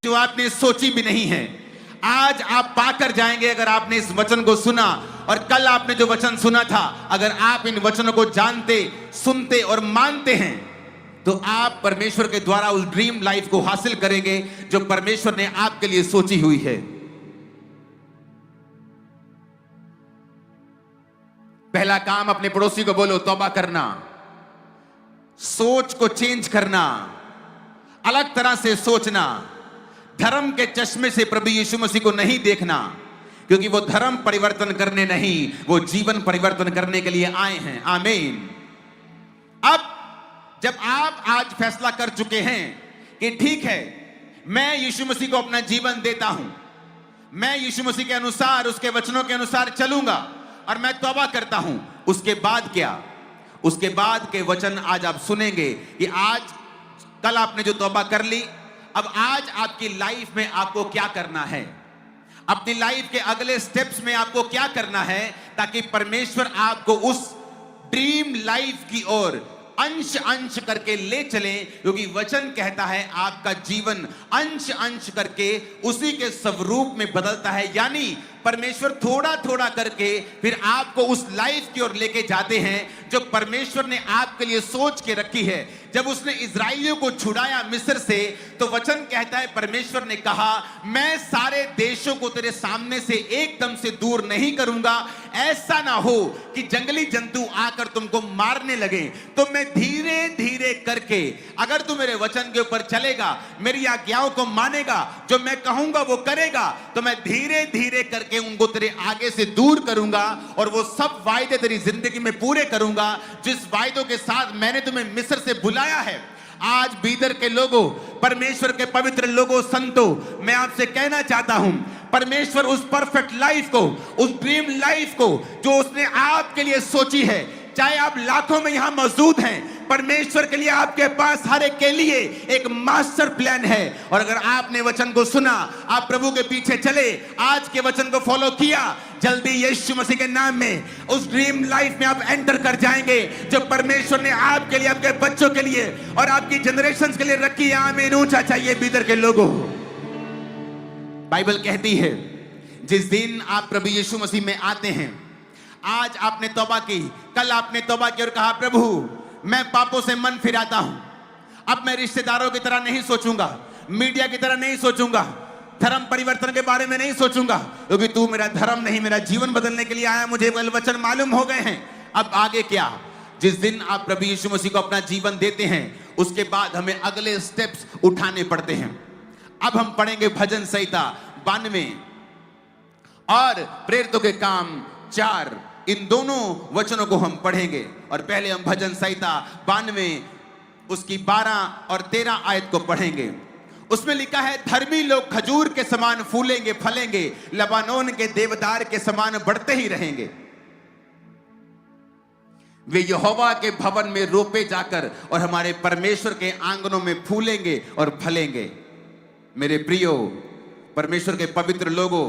जो आपने सोची भी नहीं है, आज आप पाकर जाएंगे। अगर आपने इस वचन को सुना और कल आपने जो वचन सुना था, अगर आप इन वचनों को जानते, सुनते और मानते हैं, तो आप परमेश्वर के द्वारा उस ड्रीम लाइफ को हासिल करेंगे जो परमेश्वर ने आपके लिए सोची हुई है। पहला काम, अपने पड़ोसी को बोलो तौबा करना, सोच को चेंज करना, अलग तरह से सोचना, धर्म के चश्मे से प्रभु यीशु मसीह को नहीं देखना, क्योंकि वो धर्म परिवर्तन करने नहीं, वो जीवन परिवर्तन करने के लिए आए हैं। आमीन। अब जब आप आज फैसला कर चुके हैं कि ठीक है, मैं यीशु मसीह को अपना जीवन देता हूं, मैं यीशु मसीह के अनुसार, उसके वचनों के अनुसार चलूंगा और मैं तौबा करता हूं, उसके बाद क्या? उसके बाद के वचन आज आप सुनेंगे कि आज कल आपने जो तौबा कर ली, अब आज आपकी लाइफ में आपको क्या करना है, अपनी लाइफ के अगले स्टेप्स में आपको क्या करना है, ताकि परमेश्वर आपको उस ड्रीम लाइफ की ओर अंश अंश करके ले चले। क्योंकि वचन कहता है आपका जीवन अंश अंश करके उसी के स्वरूप में बदलता है। यानी परमेश्वर थोड़ा थोड़ा करके फिर आपको उस लाइफ की ओर लेके जाते हैं जो परमेश्वर ने आपके लिए सोच के रखी है। जब उसने इजराइलियों को छुड़ाया मिस्र से, तो वचन कहता है परमेश्वर ने कहा, मैं सारे देशों को तेरे सामने से एकदम से दूर नहीं करूंगा, ऐसा ना हो कि जंगली जंतु आकर तुमको मारने लगे। तो मैं धीरे धीरे करके, अगर तू मेरे वचन के ऊपर चलेगा, मेरी आज्ञाओं को मानेगा, जो मैं कहूंगा वो करेगा, तो मैं धीरे धीरे करके उनको तेरे आगे से दूर करूंगा और वो सब वायदे तेरी जिंदगी में पूरे करूंगा जिस वायदों के साथ मैंने तुम्हें मिस्र से बुलाया है। आज बीदर के लोगों, परमेश्वर के पवित्र लोगों, संतों, मैं आपसे कहना चाहता हूं, परमेश्वर उस परफेक्ट लाइफ को, उस ड्रीम लाइफ को जो उसने आपके लिए सोची है, चाहे आप लाखों में यहां मौजूद हैं, परमेश्वर के लिए, आपके पास हर एक के लिए एक मास्टर प्लान है। और अगर आपने वचन को सुना, आप प्रभु के पीछे चले, आज के वचन को फॉलो किया, जल्दी यीशु मसीह के नाम में उस ड्रीम लाइफ में आप एंटर कर जाएंगे जो परमेश्वर ने आपके लिए, आपके बच्चों के लिए और आपकी जनरेशंस के लिए रखी है। आमीन। ऊंचा चाहिए बीदर के लोगों। बाइबल कहती है, जिस दिन आप प्रभु यीशु मसीह में आते हैं, आज आपने तौबा की, कल आपने तौबा की और कहा, प्रभु मैं पापों से मन फिराता हूं, अब मैं रिश्तेदारों की तरह नहीं सोचूंगा, मीडिया की तरह नहीं सोचूंगा, धर्म परिवर्तन के बारे में नहीं सोचूंगा, क्योंकि तू मेरा धर्म नहीं, मेरा जीवन बदलने के लिए आया, मुझे वचन मालूम हो गए हैं, अब आगे क्या? जिस दिन आप प्रभु यीशु मसीह को अपना जीवन देते हैं, उसके बाद हमें अगले स्टेप्स उठाने पड़ते हैं। अब हम पढ़ेंगे भजन संहिता 92 और प्रेरितों के काम 4, इन दोनों वचनों को हम पढ़ेंगे। और पहले हम भजन संहिता 92 उसकी 12 और 13 आयत को पढ़ेंगे। उसमें लिखा है, धर्मी लोग खजूर के समान फूलेंगे, फलेंगे, लबानोन के देवदार के समान बढ़ते ही रहेंगे। वे यहोवा के भवन में रोपे जाकर और हमारे परमेश्वर के आंगनों में फूलेंगे और फलेंगे। मेरे प्रियो, परमेश्वर के पवित्र लोगों,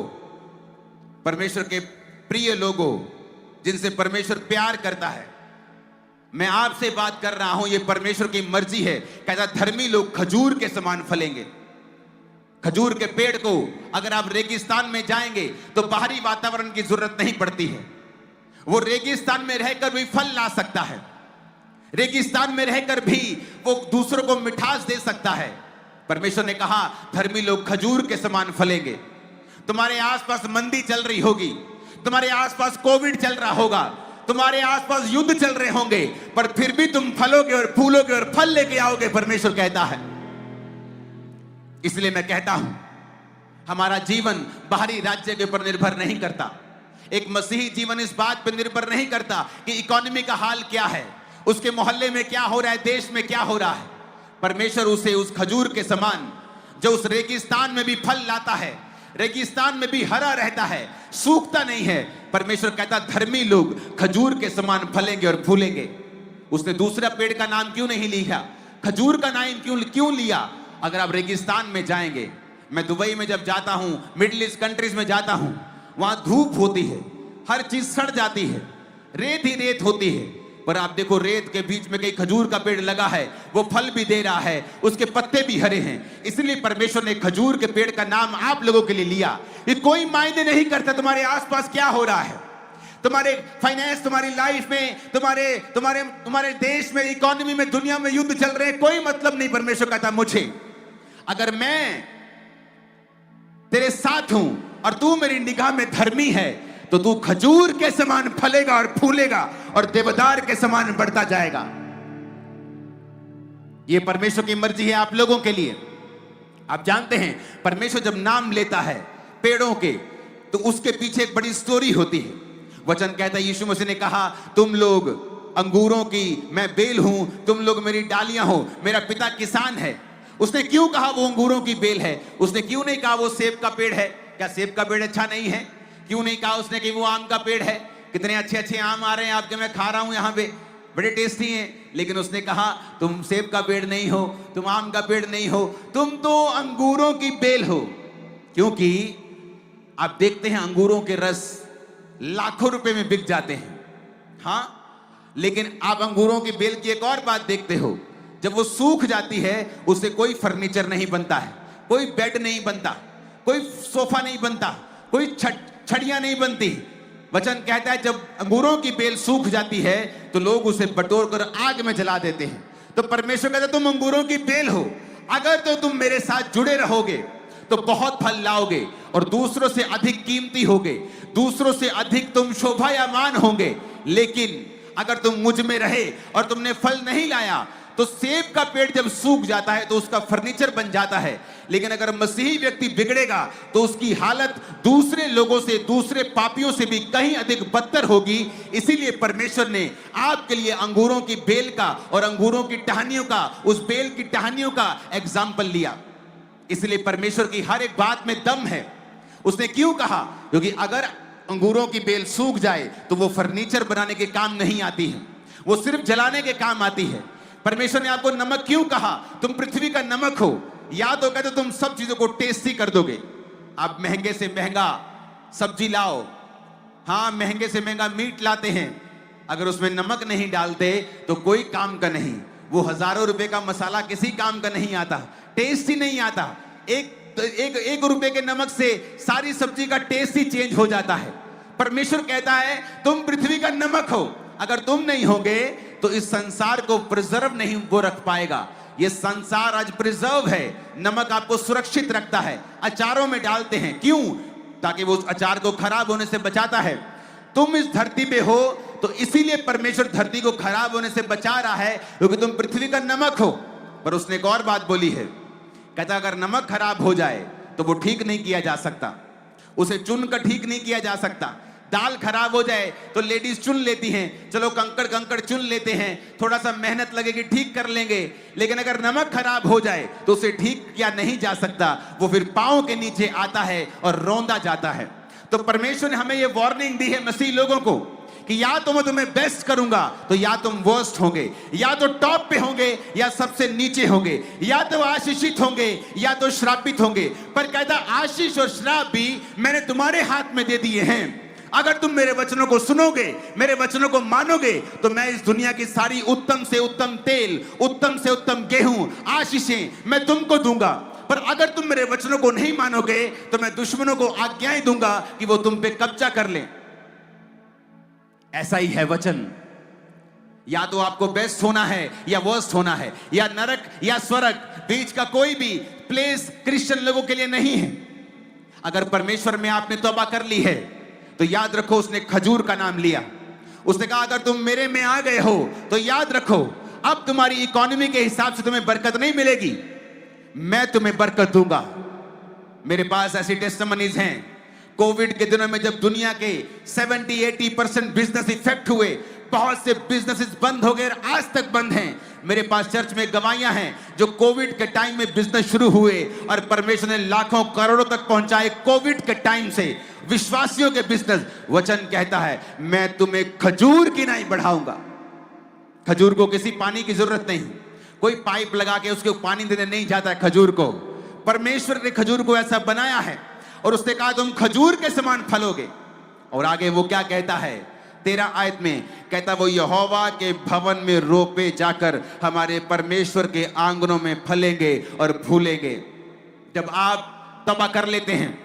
परमेश्वर के प्रिय लोगों, जिनसे परमेश्वर प्यार करता है, मैं आपसे बात कर रहा हूं, ये परमेश्वर की मर्जी है। कहता धर्मी लोग खजूर के समान फलेंगे। खजूर के पेड़ को अगर आप रेगिस्तान में जाएंगे तो बाहरी वातावरण की जरूरत नहीं पड़ती है, वो रेगिस्तान में रहकर भी फल ला सकता है, रेगिस्तान में रहकर भी वो दूसरों को मिठास दे सकता है। परमेश्वर ने कहा धर्मी लोग खजूर के समान फलेंगे। तुम्हारे आसपास मंदी चल रही होगी, तुम्हारे आसपास कोविड चल रहा होगा, तुम्हारे आसपास युद्ध चल रहे होंगे, पर फिर भी तुम फलोगे और फूलोगे और फल लेके आओगे, परमेश्वर कहता है। इसलिए मैं कहता हूं, हमारा जीवन बाहरी राज्य के ऊपर निर्भर नहीं करता। एक मसीही जीवन इस बात पर निर्भर नहीं करता कि इकोनॉमी का हाल क्या है, उसके मोहल्ले में क्या हो रहा है, देश में क्या हो रहा है। परमेश्वर उसे उस खजूर के समान, जो उस रेगिस्तान में भी फल लाता है, रेगिस्तान में भी हरा रहता है, सूखता नहीं है, परमेश्वर कहता धर्मी लोग खजूर के समान फलेंगे और फूलेंगे। उसने दूसरा पेड़ का नाम क्यों नहीं लिया, खजूर का नाम क्यों लिया? अगर आप रेगिस्तान में जाएंगे, मैं दुबई में जब जाता हूं, मिडिल ईस्ट कंट्रीज में जाता हूं, वहां धूप होती है, हर चीज सड़ जाती है, रेत ही रेत होती है, पर आप देखो रेत के बीच में कहीं खजूर का पेड़ लगा है, वो फल भी दे रहा है, उसके पत्ते भी हरे हैं। इसलिए परमेश्वर ने खजूर के पेड़ का नाम आप लोगों के लिए लिया। ये कोई मायने नहीं करता तुम्हारे आसपास क्या हो रहा है, तुम्हारे फाइनेंस, तुम्हारी लाइफ में, तुम्हारे तुम्हारे तुम्हारे देश में, इकोनॉमी में, दुनिया में युद्ध चल रहे हैं, कोई मतलब नहीं। परमेश्वर कहता मुझे अगर मैं तेरे साथ हूं और तू मेरी निगाह में धर्मी है तो तू खजूर के समान फलेगा और फूलेगा और देवदार के समान बढ़ता जाएगा। यह परमेश्वर की मर्जी है आप लोगों के लिए। आप जानते हैं परमेश्वर जब नाम लेता है पेड़ों के तो उसके पीछे एक बड़ी स्टोरी होती है। वचन कहता है, यीशु मसीह ने कहा तुम लोग अंगूरों की, मैं बेल हूं, तुम लोग मेरी डालियां हो, मेरा पिता किसान है। उसने क्यों कहा वो अंगूरों की बेल है? उसने क्यों नहीं कहा वो सेब का पेड़ है? क्या सेब का पेड़ अच्छा नहीं है? क्यों नहीं कहा उसने कि वो आम का पेड़ है? कितने अच्छे अच्छे आम आ रहे हैं आपके, मैं खा रहा हूं यहाँ पे, बड़े टेस्टी हैं। लेकिन उसने कहा तुम सेब का पेड़ नहीं हो, तुम आम का पेड़ नहीं हो, तुम तो अंगूरों की बेल हो। क्योंकि आप देखते हैं अंगूरों के रस लाखों रुपए में बिक जाते हैं, हाँ, लेकिन आप अंगूरों की बेल की एक और बात देखते हो, जब वो सूख जाती है उससे कोई फर्नीचर नहीं बनता है, कोई बेड नहीं बनता, कोई सोफा नहीं बनता, कोई छड़ियां नहीं बनती। वचन कहता है जब अंगूरों की बेल सूख जाती है तो लोग उसे बटोर कर आग में जला देते हैं। तो परमेश्वर कहता है तुम अंगूरों की बेल हो, अगर तो तुम मेरे साथ जुड़े रहोगे तो बहुत फल लाओगे और दूसरों से अधिक कीमती होगे, दूसरों से अधिक तुम शोभायमान होंगे। लेकिन अगर तुम मुझ में रहे और तुमने फल नहीं लाया तो सेब का पेड़ जब सूख जाता है तो उसका फर्नीचर बन जाता है, लेकिन अगर मसीही व्यक्ति बिगड़ेगा तो उसकी हालत दूसरे लोगों से, दूसरे पापियों से भी कहीं अधिक बदतर होगी। इसीलिए परमेश्वर ने आपके लिए अंगूरों की बेल का और अंगूरों की टहनियों का, उस बेल की टहनियों का एग्जाम्पल लिया। इसलिए परमेश्वर की हर एक बात में दम है। उसने क्यों कहा? क्योंकि अगर अंगूरों की बेल सूख जाए तो वो फर्नीचर बनाने के काम नहीं आती है, वो सिर्फ जलाने के काम आती है। परमेश्वर ने आपको नमक क्यों कहा? तुम पृथ्वी का नमक हो। या तो कहते तुम सब चीजों को टेस्टी कर दोगे। आप महंगे से महंगा सब्जी लाओ, हाँ, महंगे से महंगा मीट लाते हैं, अगर उसमें नमक नहीं डालते तो कोई काम का नहीं। वो हजारों रुपए का मसाला किसी काम का नहीं आता, टेस्ट ही नहीं आता। एक रुपए के नमक से सारी सब्जी का टेस्ट ही चेंज हो जाता है। परमेश्वर कहता है तुम पृथ्वी का नमक हो, अगर तुम नहीं होगे तो इस संसार को प्रिजर्व नहीं वो रख पाएगा। ये संसार आज प्रिजर्व है, नमक आपको सुरक्षित रखता है। अचारों में डालते हैं, क्यों? ताकि वो अचार को खराब होने से बचाता है। तुम इस धरती पे हो तो इसीलिए परमेश्वर धरती को खराब होने से बचा रहा है, क्योंकि तुम पृथ्वी का नमक हो। पर उसने एक और बात बोली है, कहता अगर नमक खराब हो जाए तो वो ठीक नहीं किया जा सकता, उसे चुनकर ठीक नहीं किया जा सकता। दाल खराब हो जाए तो लेडीज चुन लेती हैं, चलो कंकड़ चुन लेते हैं, थोड़ा सा मेहनत लगेगी, ठीक कर लेंगे। लेकिन अगर नमक खराब हो जाए तो उसे ठीक किया नहीं जा सकता, वो फिर पांव के नीचे आता है और रौंदा जाता है। तो परमेश्वर ने हमें ये वार्निंग दी है मसीह लोगों को कि या तो मैं तुम्हें बेस्ट करूंगा तो या तुम वर्स्ट होंगे, या तो टॉप पे होंगे या सबसे नीचे होंगे, या तो आशीषित होंगे या तो श्रापित होंगे। पर कहता आशीष और श्राप भी मैंने तुम्हारे हाथ में दे दिए हैं। अगर तुम मेरे वचनों को सुनोगे, मेरे वचनों को मानोगे, तो मैं इस दुनिया की सारी उत्तम से उत्तम तेल, उत्तम से उत्तम गेहूं, आशीषें मैं तुमको दूंगा। पर अगर तुम मेरे वचनों को नहीं मानोगे तो मैं दुश्मनों को आज्ञाएं दूंगा कि वो तुम पे कब्जा कर लें। ऐसा ही है वचन। या तो आपको बेस्ट होना है या वर्स्ट होना है, या नरक या स्वर्ग, बीच का कोई भी प्लेस क्रिश्चियन लोगों के लिए नहीं है। अगर परमेश्वर में आपने तौबा कर ली है तो याद रखो उसने खजूर का नाम लिया। उसने कहा अगर तुम मेरे में आ गए हो तो याद रखो अब तुम्हारी इकोनॉमी के हिसाब से तुम्हें बरकत नहीं मिलेगी, मैं तुम्हें बरकत दूंगा। मेरे पास ऐसी टेस्टिमनीज हैं, कोविड के दिनों में जब दुनिया के 70-80% बिजनेस इफेक्ट हुए, बहुत से बिजनेसेस बंद हो गए, आज तक बंद हैं। मेरे पास चर्च में गवाहियां हैं जो कोविड के टाइम में बिजनेस शुरू हुए और परमेश्वर ने लाखों करोड़ों तक पहुंचाए कोविड के टाइम से, विश्वासियों के बिजनेस। वचन कहता है मैं तुम्हें खजूर की नहीं बढ़ाऊंगा। खजूर को किसी पानी की जरूरत नहीं, कोई पाइप लगा के उसको पानी देने नहीं जाता है खजूर को। परमेश्वर ने खजूर को ऐसा बनाया है और उसने कहा तुम खजूर के समान फलोगे। और आगे वो क्या कहता है, 13 आयत में कहता वो यहोवा के भवन में रोपे जाकर हमारे परमेश्वर के आंगनों में फलेंगे और फूलेंगे। जब आप तौबा कर लेते हैं,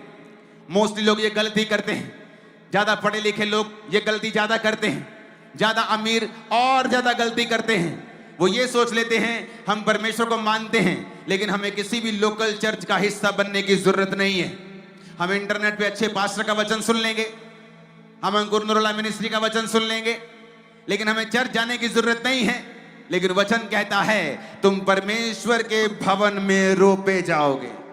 मोस्टली लोग ये गलती करते हैं, ज्यादा पढ़े लिखे लोग ये गलती ज्यादा करते हैं, ज्यादा अमीर और ज्यादा गलती करते हैं। वो ये सोच लेते हैं हम परमेश्वर को मानते हैं, लेकिन हमें किसी भी लोकल चर्च का हिस्सा बनने की जरूरत नहीं है। हम इंटरनेट पे अच्छे पास्टर का वचन सुन लेंगे, हम अंकुर नूरुल्लाह मिनिस्ट्री का वचन सुन लेंगे, लेकिन हमें चर्च जाने की जरूरत नहीं है। लेकिन वचन कहता है तुम परमेश्वर के भवन में रोपे जाओगे।